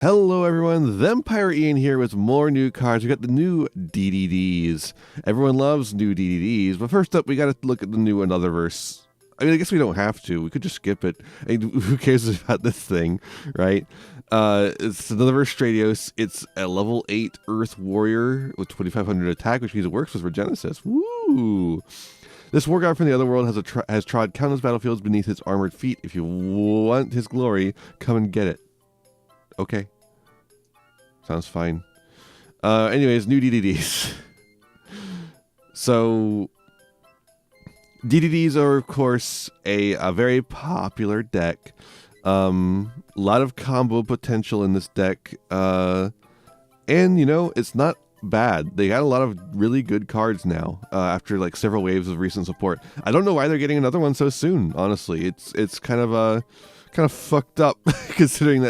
Hello everyone, Thempire Ian here with more new cards. We got the new DDDs. Everyone loves new DDDs, but first up we gotta look at the new Anotherverse. I mean, I guess we don't have to. We could just skip it. I mean, who cares about this thing, right? It's Anotherverse Stradios. It's a level 8 Earth Warrior with 2500 attack, which means it works with Regenesis. Woo! This war god from the other world has trod countless battlefields beneath his armored feet. If you want his glory, come and get it. Okay. Sounds fine. Anyways, new DDDs. So, DDDs are, of course, a very popular deck. Lot of combo potential in this deck. And, you know, it's not bad. They got a lot of really good cards now, after, like, several waves of recent support. I don't know why they're getting another one so soon, honestly. It's kind of fucked up, considering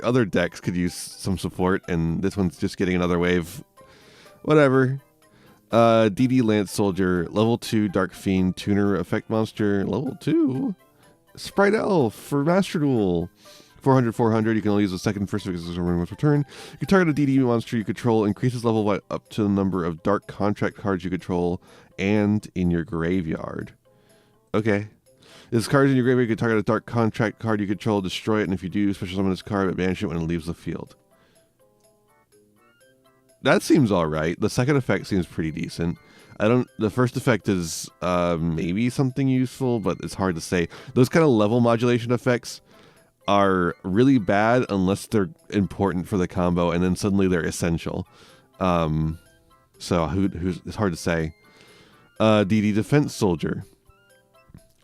other decks could use some support, and this one's just getting another wave. Whatever. DD Lance Soldier, level 2 Dark Fiend Tuner Effect Monster, level 2 Sprite Elf for Master Duel. 400. You can only use the second and first because it's once per turn. You can target a DD monster you control, increases level by up to the number of dark contract cards you control, and in your graveyard. Okay. This card is in your graveyard. You can target a dark contract card you control, destroy it, and if you do, special summon this card, but banish it when it leaves the field. That seems alright. The second effect seems pretty decent. The first effect is maybe something useful, but it's hard to say. Those kind of level modulation effects are really bad unless they're important for the combo, and then suddenly they're essential. So it's hard to say. DD Defense Soldier.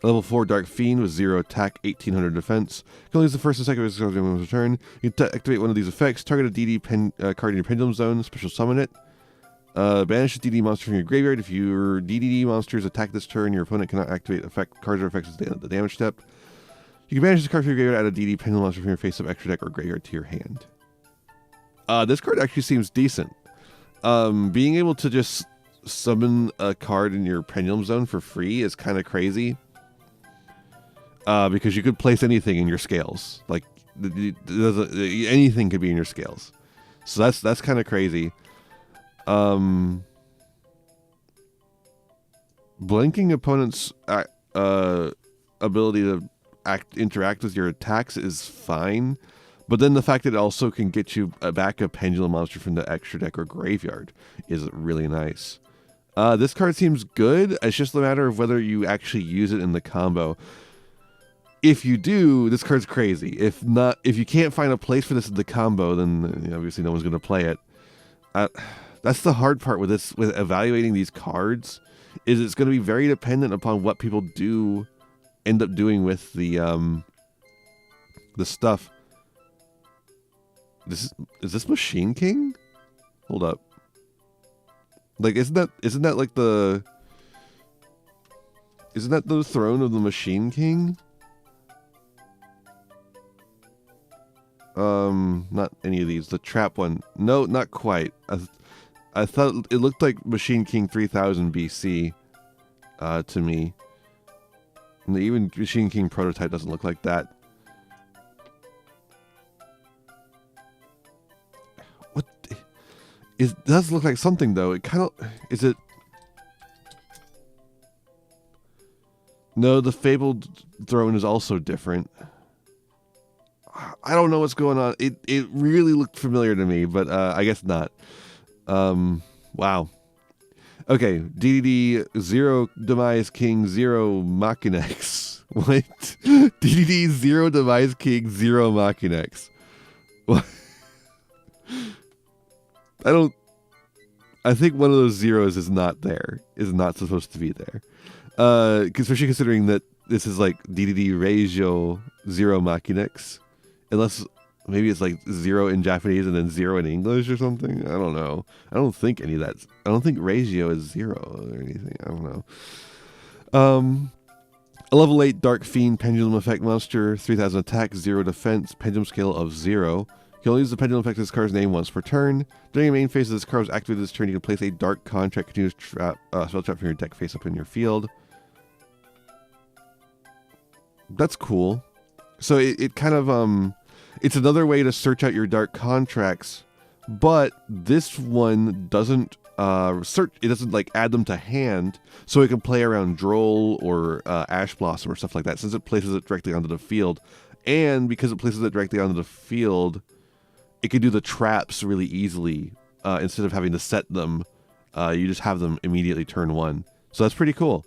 Level 4 Dark Fiend with 0 attack, 1800 defense. You can only use the first and second of his turn. You can activate one of these effects. Target a DD card in your Pendulum Zone. Special summon it. Banish a DD monster from your graveyard. If your DDD monsters attack this turn, your opponent cannot activate cards or effects at the damage step. You can banish this card from your graveyard, add a DD Pendulum monster from your face-up extra deck or graveyard to your hand. This card actually seems decent. Being able to just summon a card in your Pendulum Zone for free is kind of crazy. Because you could place anything in your scales. Like, anything could be in your scales. So that's kind of crazy. Blanking opponent's ability to interact with your attacks is fine. But then the fact that it also can get you back a Pendulum monster from the extra deck or graveyard is really nice. This card seems good. It's just a matter of whether you actually use it in the combo. If you do, this card's crazy. If not, if you can't find a place for this in the combo, then obviously no one's going to play it. That's the hard part with this, with evaluating these cards, is it's going to be very dependent upon what people end up doing with the stuff. Is this Machine King? Hold up. Like, isn't that like the throne of the Machine King? Not any of these. The trap one. No, not quite. I thought it looked like Machine King 3000 BC, to me. And even Machine King prototype doesn't look like that. It does look like something, though. It kind of... Is it... No, the Fabled Throne is also different. I don't know what's going on. It really looked familiar to me, but I guess not. Wow. Okay, DDD 0 Demise King 0 Machinex. What? DDD 0 Demise King 0 Machinex. What? I think one of those zeros is not there. Is not supposed to be there. Especially considering that this is like DDD Yugioh 0 Machinex. Unless maybe it's like 0 in Japanese and then 0 in English or something. I don't know. I don't think any of that. I don't think Yugioh is 0 or anything. I don't know. A level 8 Dark Fiend Pendulum Effect monster, 3000 attack, 0 defense, Pendulum scale of 0. You can only use the Pendulum Effect of this card's name once per turn. During your main phase of this card was activated this turn, you can place a Dark Contract continuous spell trap from your deck face up in your field. That's cool. So it kind of It's another way to search out your dark contracts, but this one doesn't search. It doesn't like add them to hand, so it can play around Droll or Ash Blossom or stuff like that, since it places it directly onto the field. And because it places it directly onto the field, it can do the traps really easily instead of having to set them. You just have them immediately turn 1. So that's pretty cool.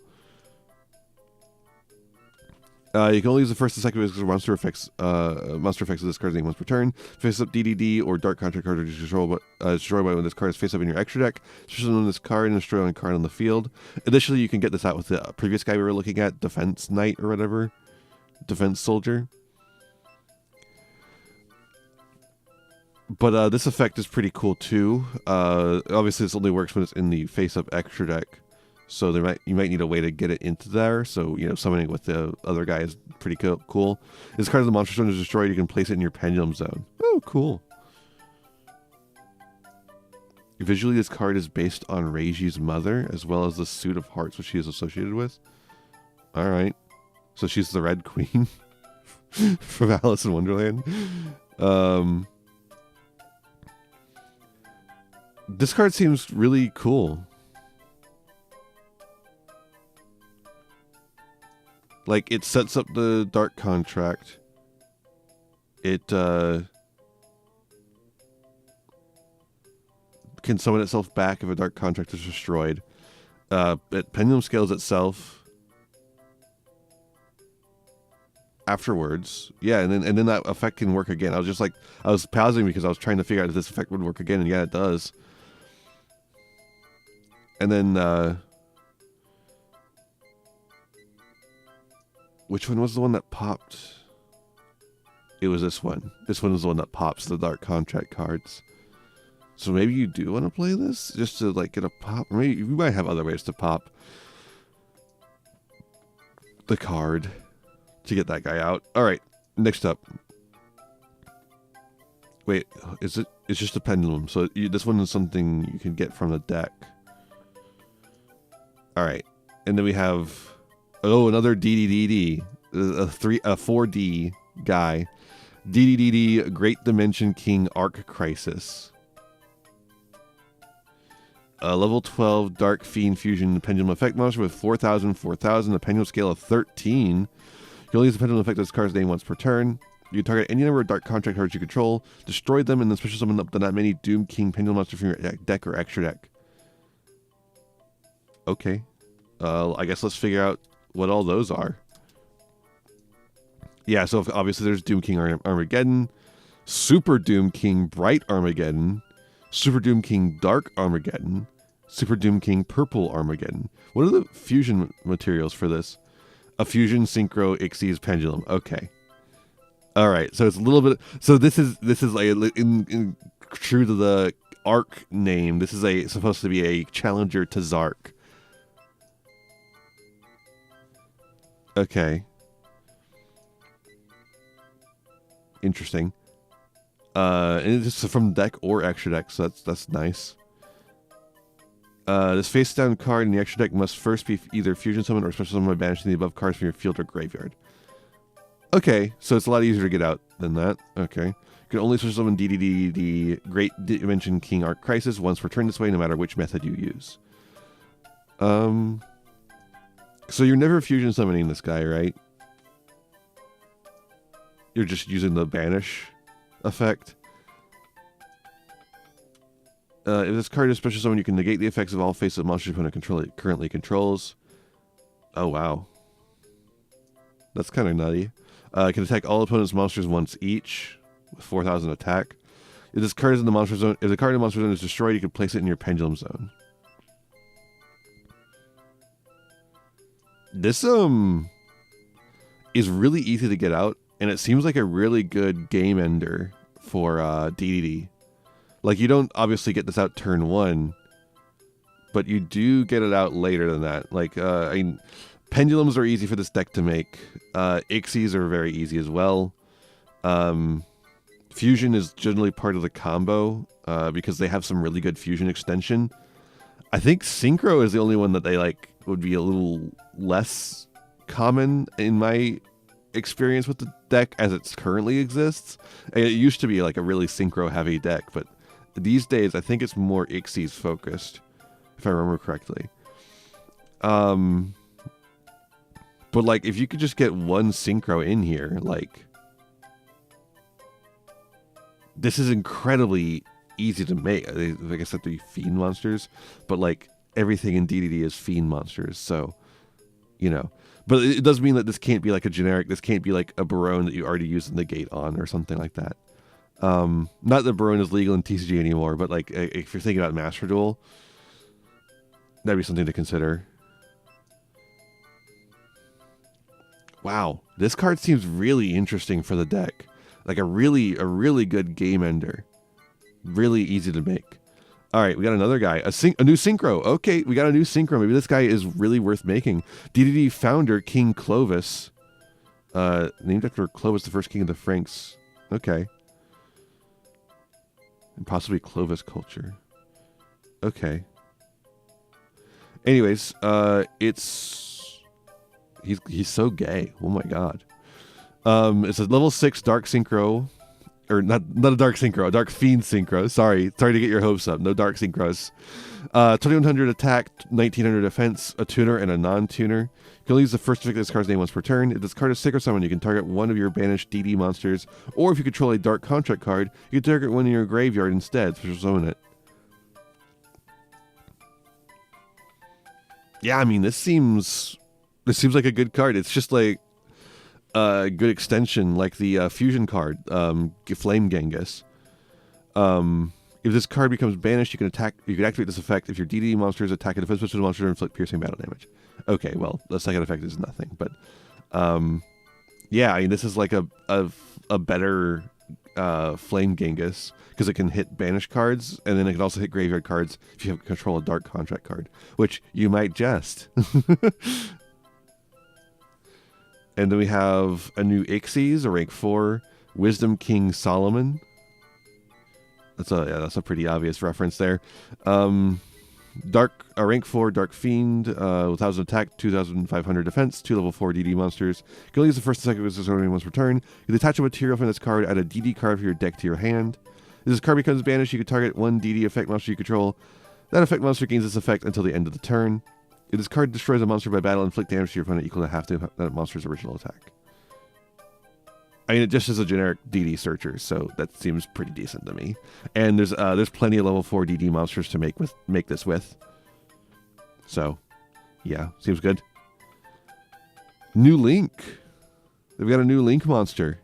You can only use the first and second because monster effects of this card's name once per turn. Face up DDD or dark contract card is destroyed when this card is face up in your extra deck. Especially when this card and destroy one card on the field. Additionally, you can get this out with the previous guy we were looking at, Defense Knight or whatever. Defense Soldier. But this effect is pretty cool too. Obviously, this only works when it's in the face-up extra deck, so you might need a way to get it into there. So summoning with the other guy is pretty cool. This card of the monster zone is destroyed. You can place it in your Pendulum zone. Oh, cool. Visually, this card is based on Reiji's mother, as well as the suit of hearts which she is associated with. All right, so she's the Red Queen from Alice in Wonderland. This card seems really cool. Like, it sets up the dark contract. It can summon itself back if a dark contract is destroyed. It pendulum scales itself afterwards. Yeah, and then that effect can work again. I was pausing because I was trying to figure out if this effect would work again, and yeah, it does. And then, which one was the one that popped? It was this one. This one is the one that pops the dark contract cards. So maybe you do want to play this just to like get a pop. Or maybe you might have other ways to pop the card to get that guy out. All right, next up. Wait, is it? It's just a pendulum. So this one is something you can get from the deck. All right, and then we have another DDDD, a 4D guy, DDDD Great Dimension King Arc Crisis. Level 12 Dark Fiend Fusion Pendulum Effect monster with 4,000, a pendulum scale of 13. You can only use the pendulum effect of this card's name once per turn. You can target any number of dark contract cards you control, destroy them, and then special summon up to that many Doom King Pendulum monster from your deck or extra deck. Okay. I guess let's figure out what all those are. Yeah, so obviously there's Doom King Armageddon, Super Doom King Bright Armageddon, Super Doom King Dark Armageddon, Super Doom King Purple Armageddon. What are the fusion materials for this? A fusion synchro Ixies pendulum. Okay. All right. So it's a little bit. So this is like in true to the Arc name. This is supposed to be a challenger to Zark. Okay. Interesting. And it's from deck or extra deck, so that's nice. This face down card in the extra deck must first be either fusion summon or special summon by banishing the above cards from your field or graveyard. Okay, so it's a lot easier to get out than that. Okay. You can only special summon DDD, the Great Dimension King Arc Crisis, once per turn this way, no matter which method you use. So you're never fusion summoning this guy, right? You're just using the banish effect. If this card is special summon, you can negate the effects of all faces of monsters your opponent currently controls. Oh, wow. That's kind of nutty. It can attack all opponent's monsters once each, with 4,000 attack. If this card is in the monster zone, if the card in the monster zone is destroyed, you can place it in your pendulum zone. This is really easy to get out, and it seems like a really good game ender for DDD. Like, you don't obviously get this out turn 1, but you do get it out later than that. Like, I mean, pendulums are easy for this deck to make. Ixies are very easy as well. Fusion is generally part of the combo because they have some really good fusion extension. I think Synchro is the only one that they like would be a little less common in my experience with the deck as it currently exists. And it used to be like a really synchro heavy deck, but these days I think it's more Ixies focused, if I remember correctly. But like if you could just get one synchro in here, like this is incredibly easy to make. Like I said, they're fiend monsters, but like everything in DDD is fiend monsters, so you know. But it does mean that this can't be like a generic. This can't be like a Barone that you already used the gate on or something like that. Not that Barone is legal in TCG anymore, but like if you're thinking about Master Duel, that'd be something to consider. Wow, this card seems really interesting for the deck. Like a really good game ender. Really easy to make. All right, we got another guy. A new synchro. Okay, we got a new synchro. Maybe this guy is really worth making. DDD founder King Clovis. Named after Clovis, the first king of the Franks. Okay. And possibly Clovis culture. Okay. Anyways, he's so gay. Oh my god. It's a level 6 dark synchro. Or not a dark synchro, a dark fiend synchro. Sorry to get your hopes up. No dark synchros. 2100 attack, 1900 defense, a tuner and a non-tuner. You can only use the first effect of this card's name once per turn. If this card is synchro summon, you can target one of your banished DD monsters, or if you control a dark contract card, you can target one in your graveyard instead. Special summon it. Yeah, I mean this seems like a good card. It's just like good extension, like the fusion card, Flame Genghis. If this card becomes banished, you can activate this effect if your DD monsters attack a defense special monster and inflict piercing battle damage. Okay, well, the second effect is nothing, but yeah, I mean this is like a better Flame Genghis because it can hit banished cards, and then it can also hit graveyard cards if you have control a dark contract card, which you might just. And then we have a new Ixies, a rank 4, Wisdom King Solomon. That's a pretty obvious reference there. A rank 4 Dark Fiend, 1000 attack, 2500 defense, 2 level 4 DD monsters. You can only use the first and second of this once per turn. You can attach a material from this card, add a DD card from your deck to your hand. If this card becomes banished, you can target one DD effect monster you control. That effect monster gains this effect until the end of the turn. If this card destroys a monster by battle, inflict damage to your opponent equal to half that monster's original attack. I mean, it just is a generic DD searcher, so that seems pretty decent to me. And there's plenty of level 4 DD monsters to make this with. So, yeah, seems good. New Link. They've got a new Link monster.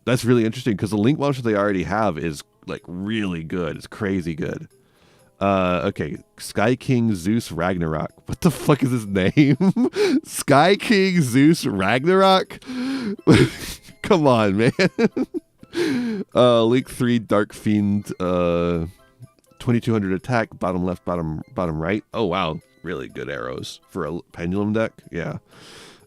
That's really interesting because the Link monster they already have is like really good. It's crazy good. Okay, Sky King Zeus Ragnarok. What the fuck is his name? Sky King Zeus Ragnarok? Come on, man. Link 3 Dark Fiend, 2200 attack, bottom left, bottom right. Oh wow, really good arrows for a pendulum deck. Yeah.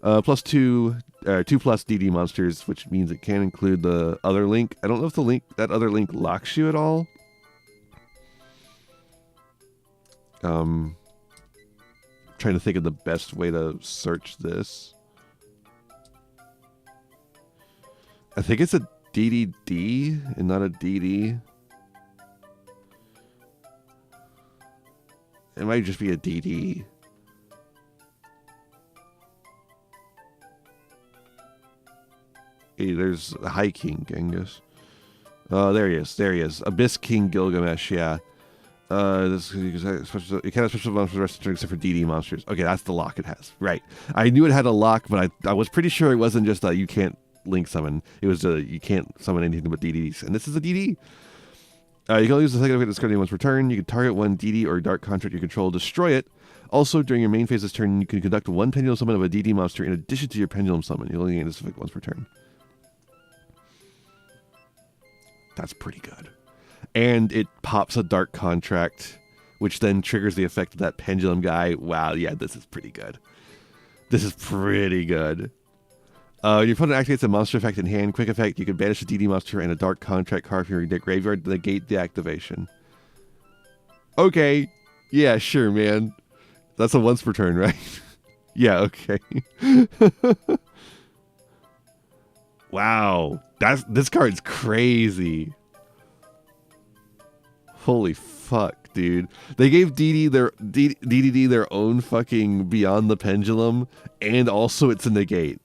Plus 2 plus DD monsters, which means it can include the other Link. I don't know if that other Link locks you at all. Trying to think of the best way to search this. I think it's a DDD and not a DD. It might just be a DD. Hey, there's the High King Genghis. Oh, there he is. Abyss King Gilgamesh, yeah. You can't have special monsters for the rest of the turn except for DD monsters. Okay, that's the lock it has. Right. I knew it had a lock, but I was pretty sure it wasn't just a you can't Link summon. It was you can't summon anything but DDs. And this is a DD. You can only use the second effect of this card once per turn. You can target one DD or dark contract you control, destroy it. Also, during your main phase this turn, you can conduct one pendulum summon of a DD monster in addition to your pendulum summon. You only gain this effect once per turn. That's pretty good. And it pops a dark contract, which then triggers the effect of that pendulum guy. Wow, yeah, this is pretty good. When your opponent activates a monster effect in hand, quick effect, you can banish a DD monster and a dark contract card from your graveyard to negate the activation. Okay. Yeah, sure, man. That's a once per turn, right? Yeah, okay. Wow, this card's crazy. Holy fuck, dude. They gave DDD their own fucking Beyond the Pendulum, and also it's a negate.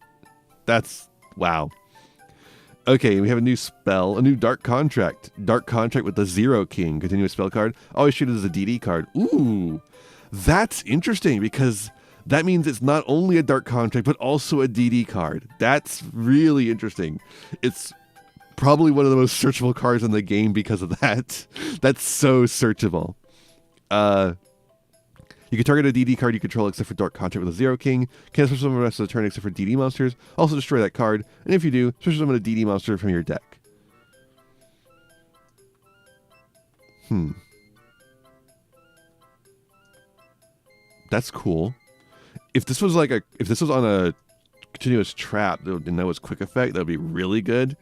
That's, wow. Okay, we have a new spell, a new Dark Contract. Dark Contract with the Zero King. Continuous spell card. Always shoot it as a DD card. Ooh, that's interesting because that means it's not only a Dark Contract, but also a DD card. That's really interesting. It's probably one of the most searchable cards in the game because of that. That's so searchable. You can target a DD card you control except for Dark Contract with a Zero King. Can't special summon the rest of the turn except for DD monsters. Also destroy that card. And if you do, special summon a DD monster from your deck. That's cool. If this was on a continuous trap and that was quick effect, that would be really good.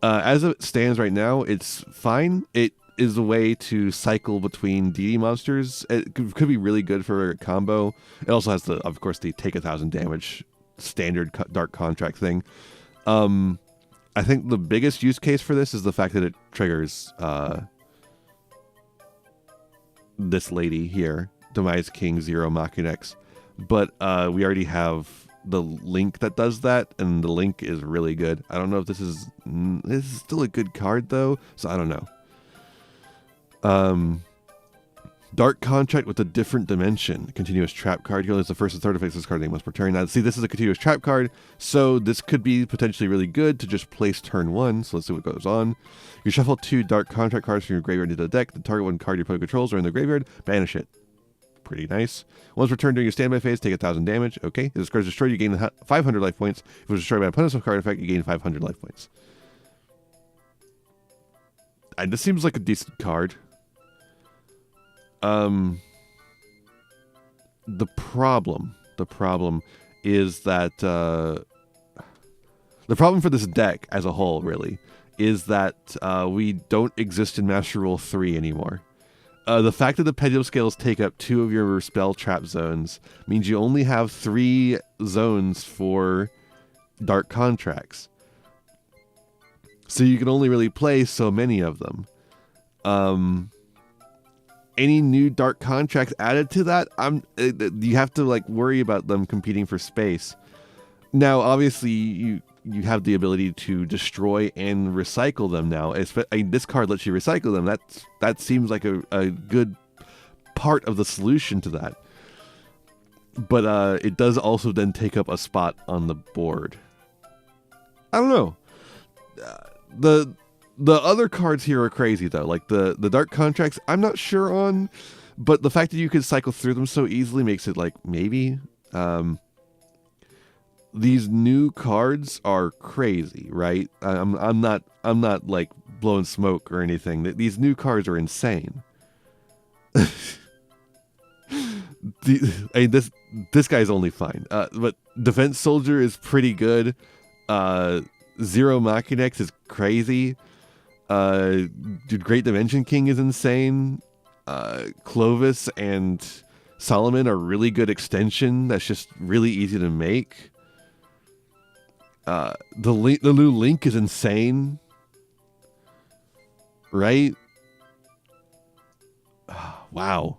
As it stands right now, it's fine. It is a way to cycle between DD monsters. It could be really good for a combo. It also has of course, the take 1,000 damage standard Dark Contract thing. I think the biggest use case for this is the fact that it triggers this lady here, Demise King Zero Machinex. But we already have the link that does that, and the link is really good. I don't know if this is still a good card though, so I don't know. Dark Contract with a different dimension. Continuous trap card. You only use the first and third effects of this card name once per turn. Now, see, this is a continuous trap card, so this could be potentially really good to just place turn 1. So let's see what goes on. You shuffle 2 Dark Contract cards from your graveyard into the deck. The target one card your opponent controls are in the graveyard. Banish it. Pretty nice. Once returned during your standby phase, take 1,000 damage. Okay. If this card is destroyed, you gain 500 life points. If it was destroyed by an opponent's card effect, you gain 500 life points. And this seems like a decent card. The problem is that the problem for this deck as a whole really is that we don't exist in Master Rule 3 anymore. The fact that the pendulum scales take up 2 of your spell trap zones means you only have 3 zones for Dark Contracts. So you can only really play so many of them. Any new Dark Contracts added to that, you have to like worry about them competing for space. Now, obviously, you have the ability to destroy and recycle them now. This card lets you recycle them. That seems like a good part of the solution to that. But it does also then take up a spot on the board. I don't know. The other cards here are crazy though, like the Dark Contracts I'm not sure on, but the fact that you can cycle through them so easily makes it like maybe. These new cards are crazy, right? I'm not like blowing smoke or anything. These new cards are insane. This guy's only fine, but Defense Soldier is pretty good. Zero Machinex is crazy. Dude, Great Dimension King is insane. Clovis and Solomon are really good extension. That's just really easy to make. The new Link is insane. Right? Wow.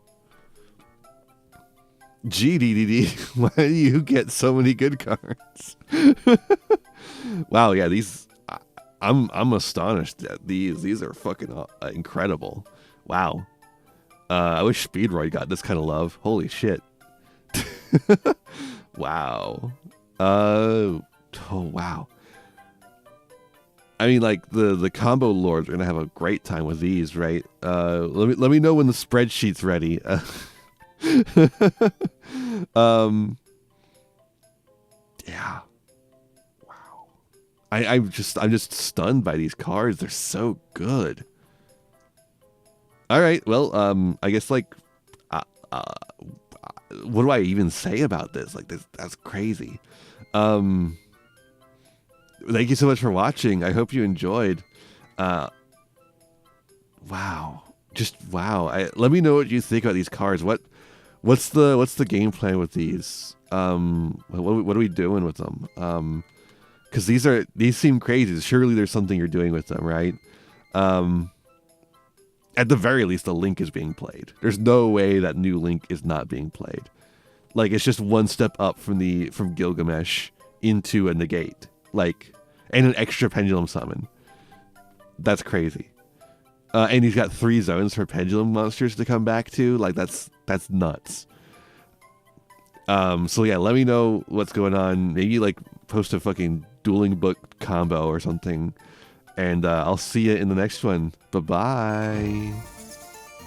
GDDD, why do you get so many good cards? Wow, yeah, these... I'm astonished at these. These are fucking incredible. Wow. I wish Speedroid got this kind of love. Holy shit. Wow. Oh wow. I mean, like the combo lords are gonna have a great time with these, right? Let me know when the spreadsheet's ready. Yeah. I'm just stunned by these cards. They're so good. All right, well, I guess like, what do I even say about this? Like that's crazy. Thank you so much for watching. I hope you enjoyed. Wow, just wow. Let me know what you think about these cards. What's the game plan with these? What are we doing with them? Because these seem crazy. Surely there's something you're doing with them, right? At the very least, the Link is being played. There's no way that new Link is not being played. Like, it's just one step up from Gilgamesh into a negate, like, and an extra pendulum summon. That's crazy. And he's got 3 zones for pendulum monsters to come back to. Like, that's nuts. So yeah, let me know what's going on. Maybe like post a fucking dueling book combo or something. And I'll see you in the next one. Bye-bye.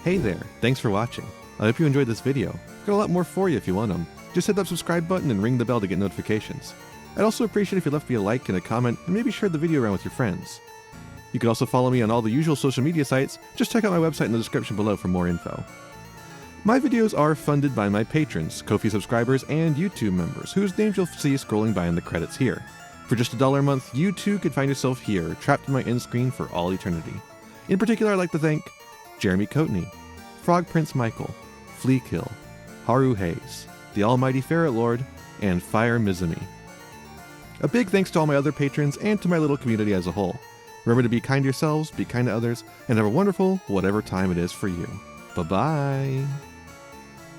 Hey there, thanks for watching. I hope you enjoyed this video. I've got a lot more for you if you want them. Just hit that subscribe button and ring the bell to get notifications. I'd also appreciate if you left me a like and a comment and maybe shared the video around with your friends. You can also follow me on all the usual social media sites. Just check out my website in the description below for more info. My videos are funded by my patrons, Ko-fi subscribers, and YouTube members, whose names you'll see scrolling by in the credits here. For just $1 a month, you too could find yourself here, trapped in my end screen for all eternity. In particular, I'd like to thank Jeremy Coatney, Frog Prince Michael, Fleakill, Haru Hayes, the Almighty Ferret Lord, and Fire Mizumi. A big thanks to all my other patrons and to my little community as a whole. Remember to be kind to yourselves, be kind to others, and have a wonderful whatever time it is for you. Bye-bye.